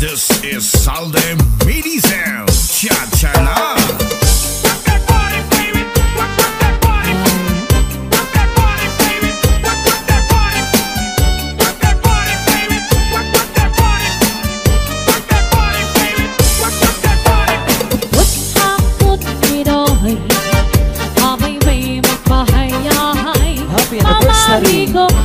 This is Salde Medicel. Cha-cha na. Happy anniversary!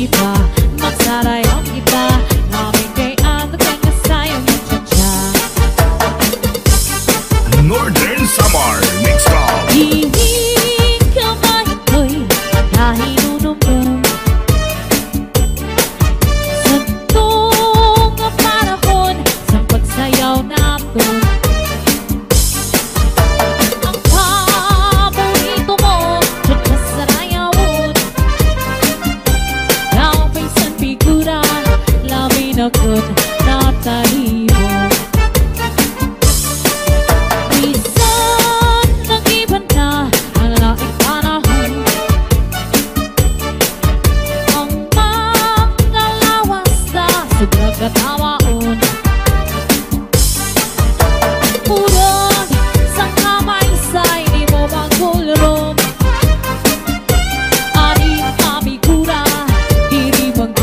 Sige pa.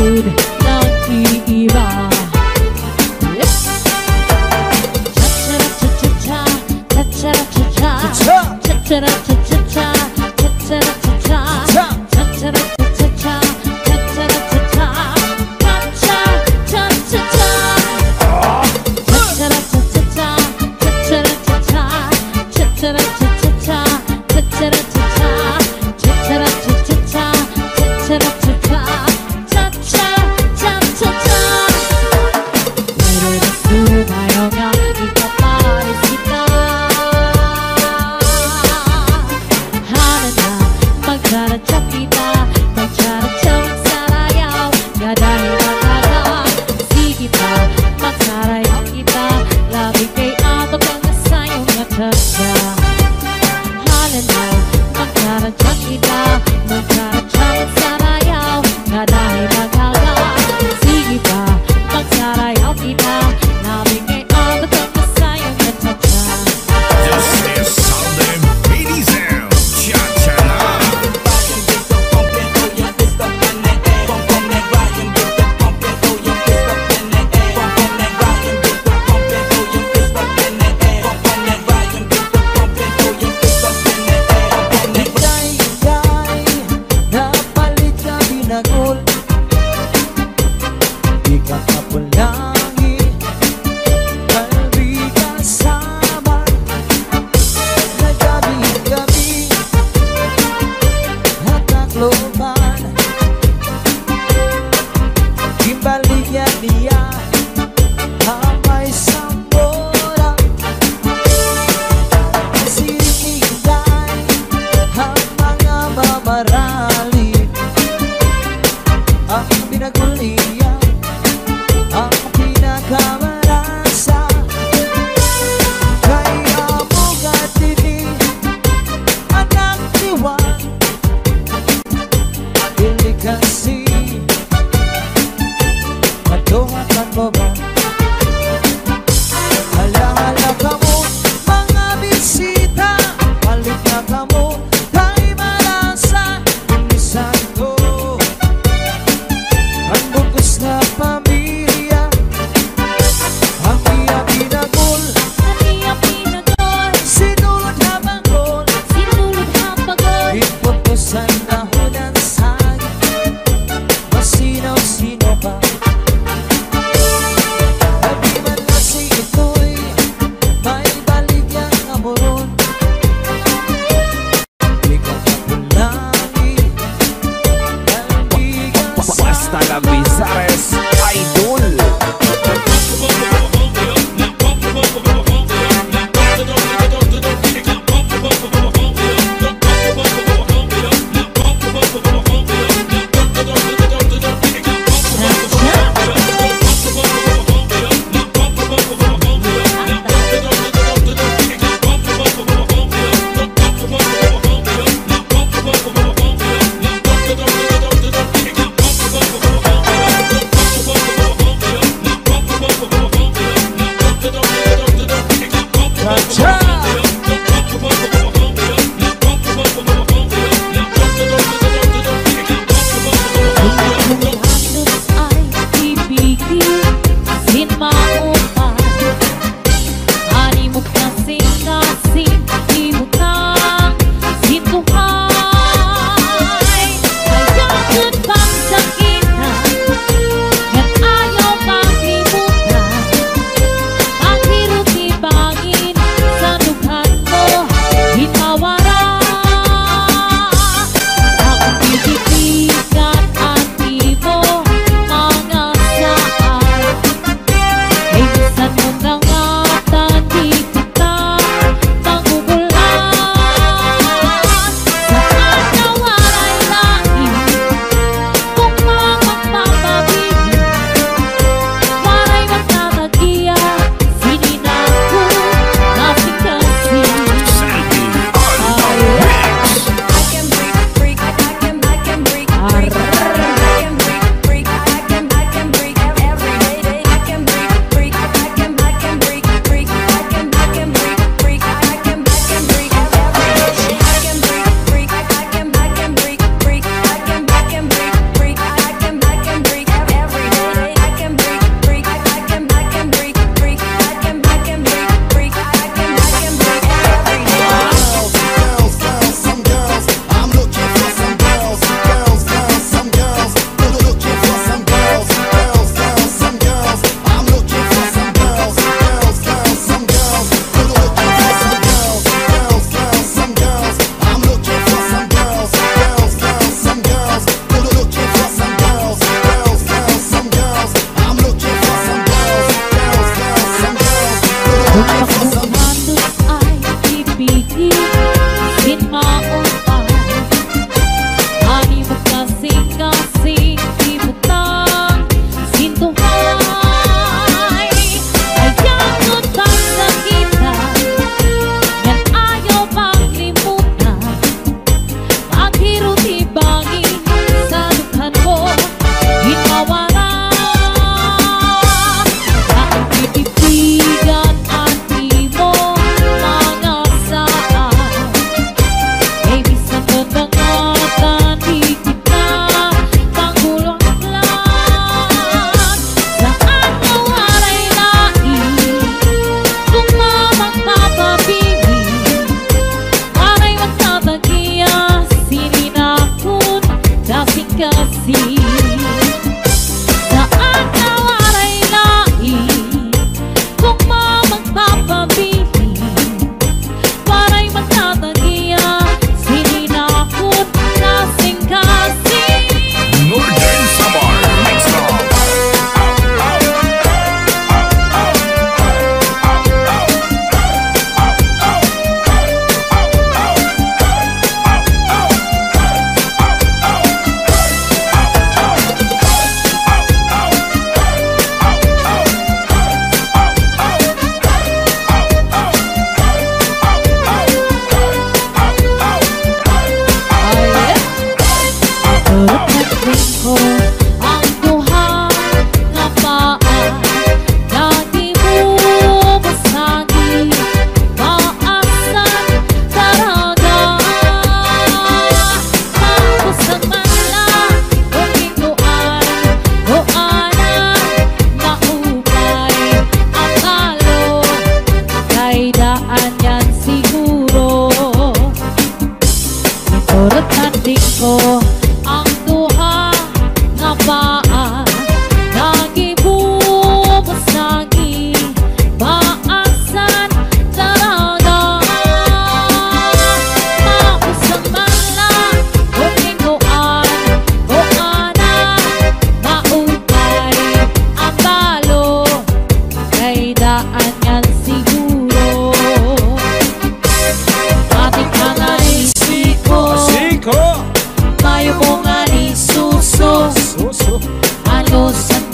attitude nag-iiba.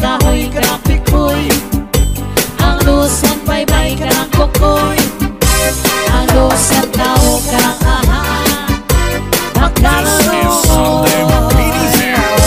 kahoy ka ng pikoy. Ang lusan baybay ka ng kukoy. Ang lusan tao ka ng aha. This is Salem Mini Sound.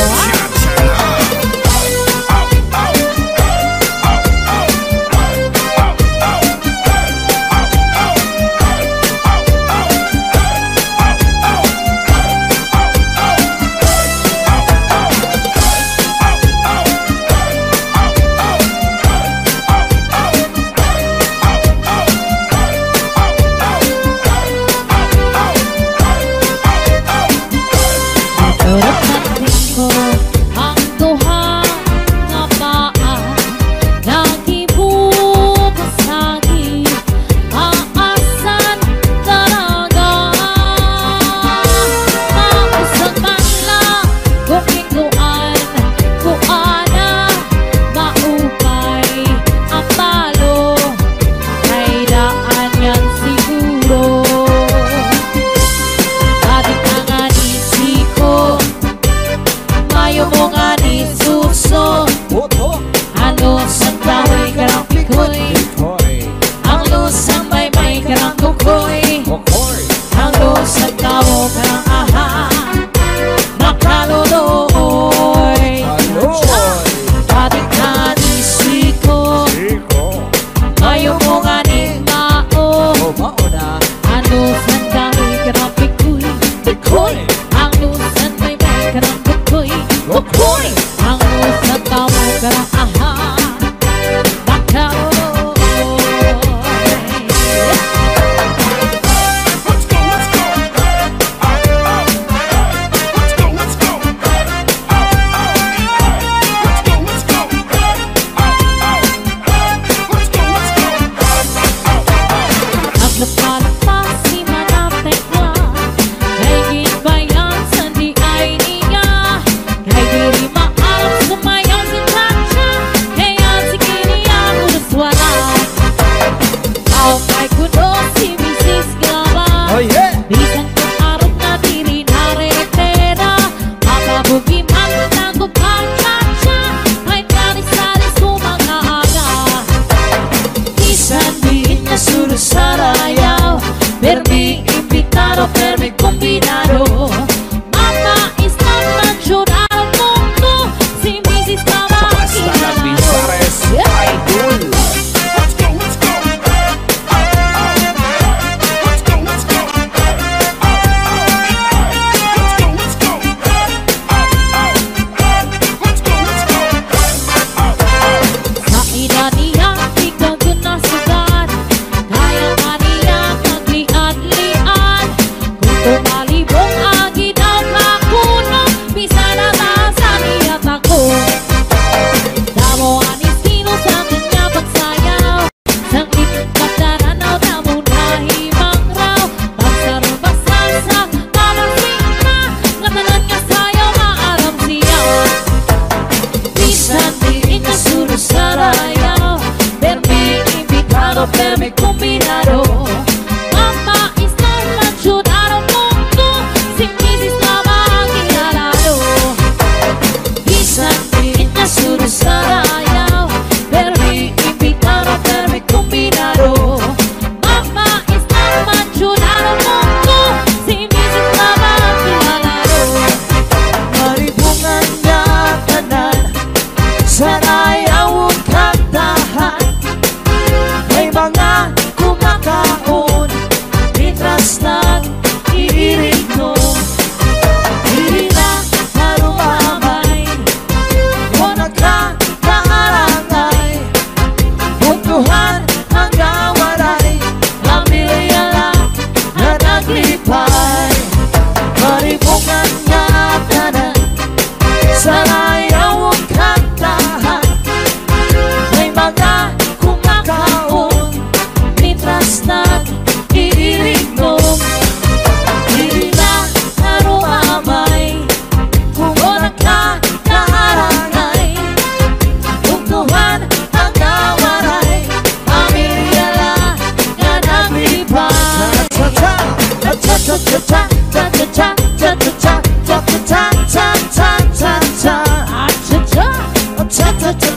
cha cha cha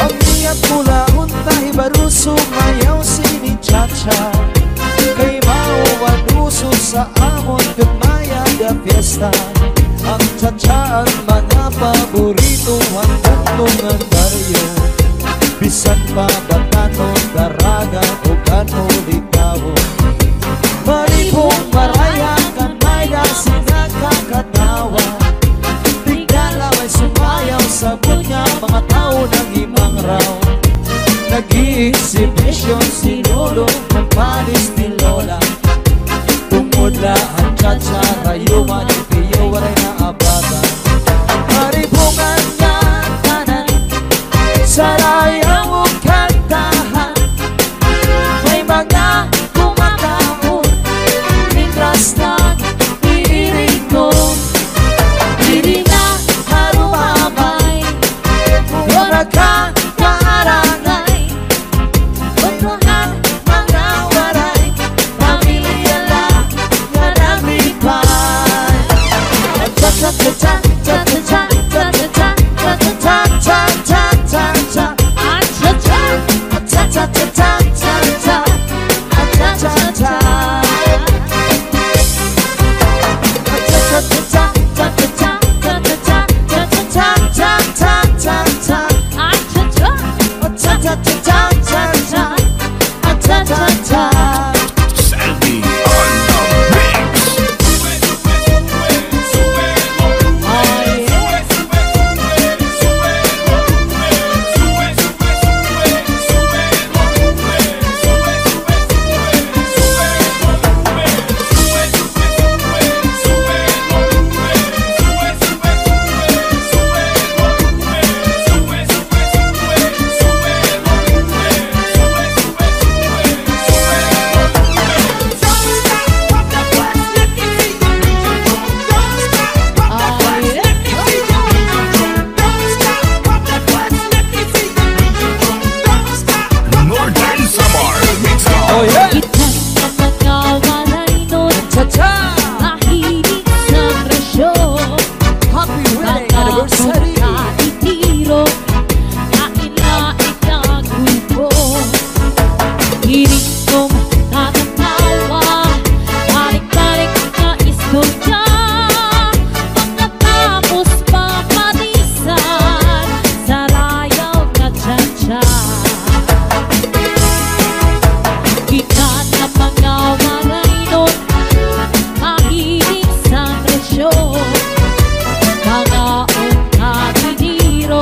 Ang niyak mula untay baru sumayaw sini cha-cha. Kay mauwan uso sa amon gamaya da fiesta. Ang cha-cha ang mga paborito ang tuntungan baryo. Bisan pa batanon, daraga o gano litawo. Maripong maraya kanay da sinagkakatawa. Tigala may sumayaw sa bunya mga tao ng imang raw. Nag-i-exhibition si Lolo ng panis ni Lola. Tumula ang cha-cha, rayuman yung piyo, waray na abata. Maripungan nga tanan, sarayang o kantahan. May mga kumakahon, mingras na iirig ko. Diri na harumabay, wala ka kaarangay. Unuhan mga waray, pamilya lang nga naglipay. Cha-cha-cha-cha, cha-cha-cha, cha-cha-cha, cha-cha-cha, cha-cha-cha, cha-cha-cha, cha-cha-cha, cha-cha-cha, cha-cha-cha. Sandy on the mix. Northern Samar mix up. Oh yeah! Itan ang mga walay nun, Cha-cha! mahilig sa presyo. Happy wedding anniversary! Itiro, lain-lain na grupo. Hiling kong natatawa, balik-balik na istorya. Pagkatapos papalisan, sarayaw na cha-cha. Kita na mga walay nun, mahilig sa presyo. Mga ungkatiniro,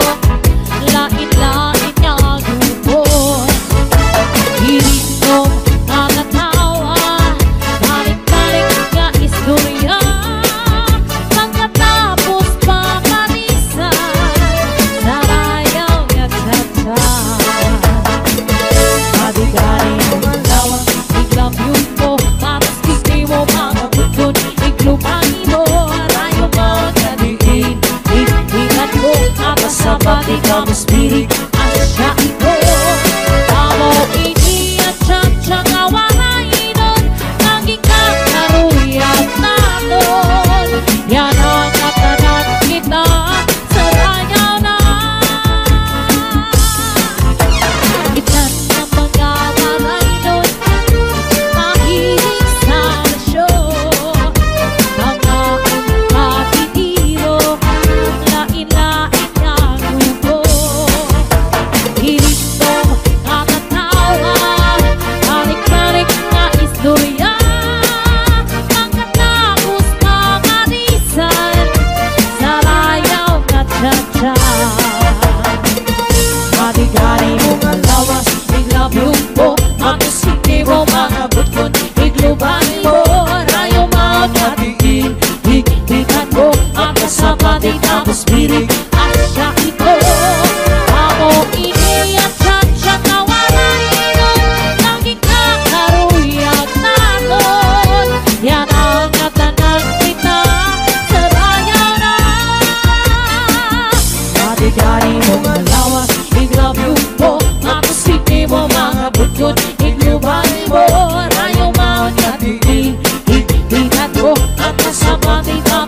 lain-lain na grupo. Hiling kong nakatawa, balik-balik na istorya. Pagkatapos papalisan, sarayaw na cha-cha. Madigari mo malawang, iglap yun mo, tapos hindi mo mga bukod, iglupangin mo, arayo mga kaniin. Itingat mo, tapos sa pati tapos birig, asya ito. Amo ini at cha-cha nga walay nun, naging kakaruyan natin. Yan ang katanan kita, sarayaw na. Itan ang mga walay nun, mahilig sa presyo. Mga ungkatiniro, lain-lain na grupo. Hiling kong nakatawa, balik-balik na istorya. Pagkatapos mamalisan, sarayaw na cha-cha. Madigari mo nga lawas, iglap yung po, tapos hindi mo mga bukod, iglupangin mo, arayo mga kaniin. Higpitan mo, tapos sa pati tapos birig, asya ito. Amo ini at cha-cha na walay nun, naging kakaruyan natin. Yan ang katanan kita, sarayaw na. Madigari mo nga lawas, iglap yung po, tapos hindi mo mga bukod, iglupangin mo, arayo mga kaniin. Higpitan mo, tapos sa pati tapos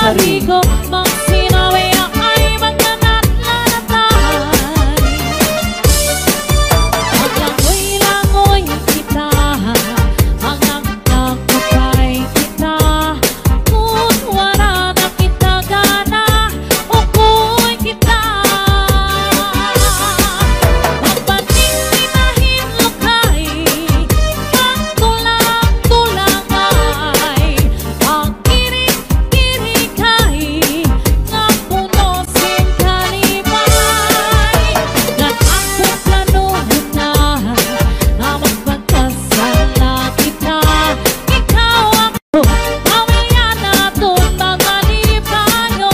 mamari ko mang sinabi ay magkanat-lanatay. Maglangoy-langoy kita, hanggang nagkapay kita. Kung wala na kita gana, ukuy kita. Magpatinginahin lukay, pagtulang-tulangay. Ang kirik-kirikay, nga puno sin kalibay. Nag-akong planuhan na, na magpagkasala kita. Ikaw ako, pamilya natin magalibayo.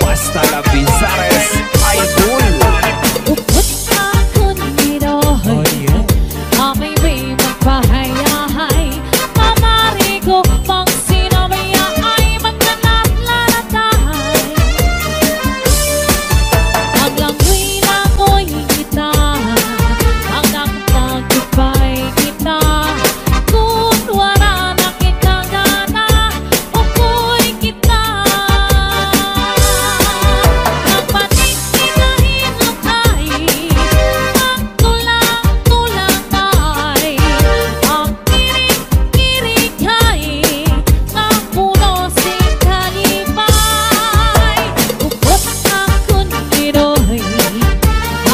Basta la Bizares Idol. Upot ako niroy, amay may magpahayahay. Mamari ko pang sinamaya ay magkanat-lanatay. Maglangoy-langoy kita, hanggang magkupay kita. Kung wala na kita gana, ukuy kita. Magpatinginahin lukay, pagtulang-tulangay. Ang kirik-kirikay, nga puno sin kalibay. Upot ako niroy,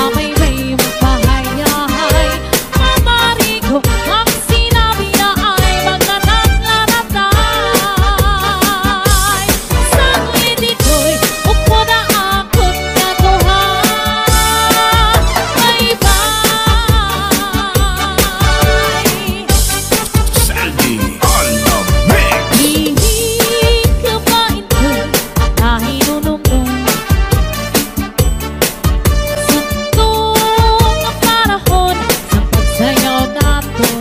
amay may magpahayahay. Mamari ko ang sinabi na ay magkanat-lanatay. Saglit ito'y upo na ako't katuhan. Bye-bye. Sandy on the mix. Hihing kapain ko na hinunumdum sa tuong panahon sa pagsayaw natin.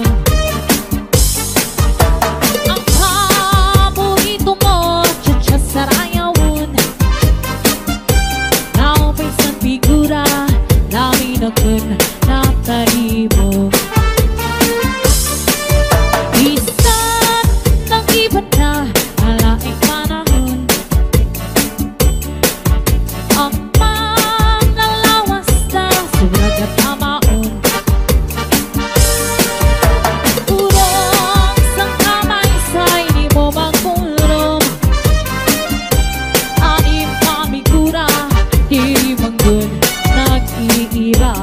Ang paborito mo, cha-cha sarayawon. Naupisan figura, namin ako'n nataribog. Isang ng iba na alaing panahon, ang mga lawas na surag at amaon. Urong sang kamay sa'y di mo magkulong. Anim kamigura, di manggun nag-iira.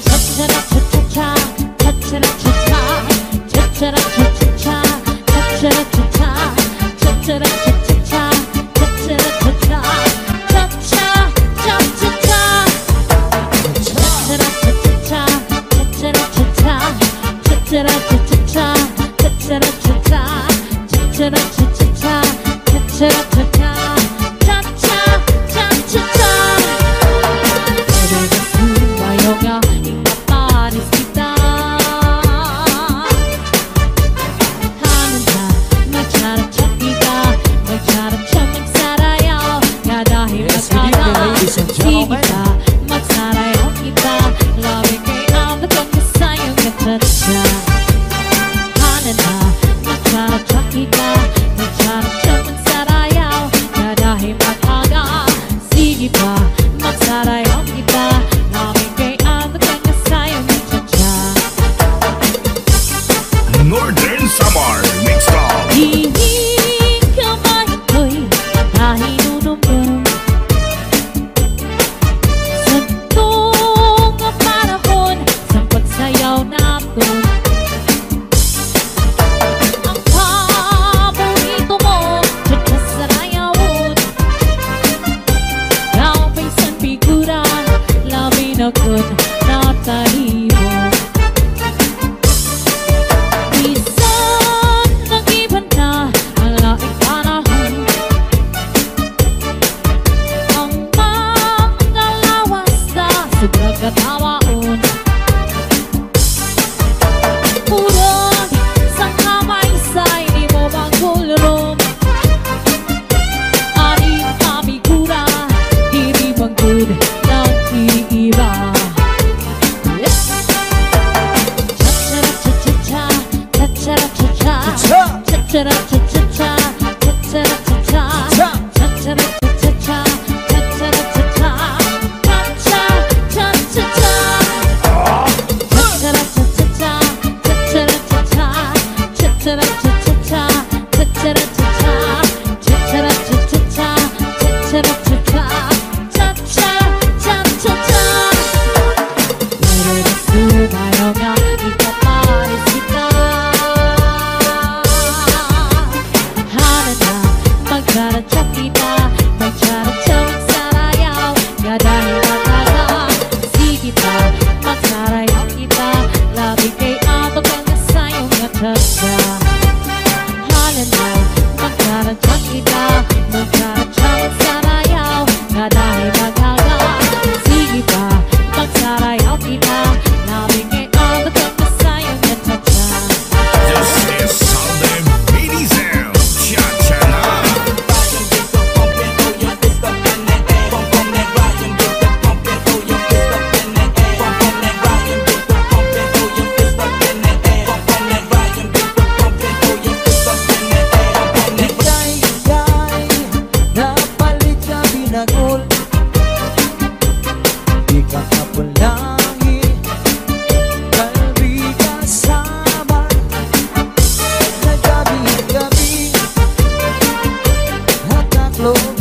Cha-cha-cha-cha-cha, cha-cha-cha-cha-cha, cha-cha-cha-cha-cha, cha-cha-cha-cha-cha, cha-cha-cha-cha-cha, cha-cha-cha-cha, cha-cha-cha-cha-cha. Yes, good evening, ladies and gentlemen. Magsarayaw kita, labi kay ang natong sayang katatsa. Hanana, magsarayaw kita, magsarayaw, magsarayaw, dahil mag-aga. Sige pa, magsarayaw kita, labi kay ang natong sayang katatsa. Northern Samar Mixed Up. Hihing kamay ko'y nahinunumdum sa tuong panahon sa pagsayaw natin. Ang paborito mo, cha-cha sarayawon. Naupisan figura, labi na kun nataribog. Isang nag-iba na ang laing panahon, kita magcharachang sarayaw nga dahil mataga sige pa magsarayaw kita labi kay ato ka na sayong natagda halana magcharachang kita magcharachang sarayaw nga dahil mataga sige pa magsarayaw kita labi kay ato ka na sayong natagda. This is Sunday Medizel Cha-cha-la. Napalit ka binagol, di ka kapulangi, kalbi kasama na gabi-gabi, hatak loob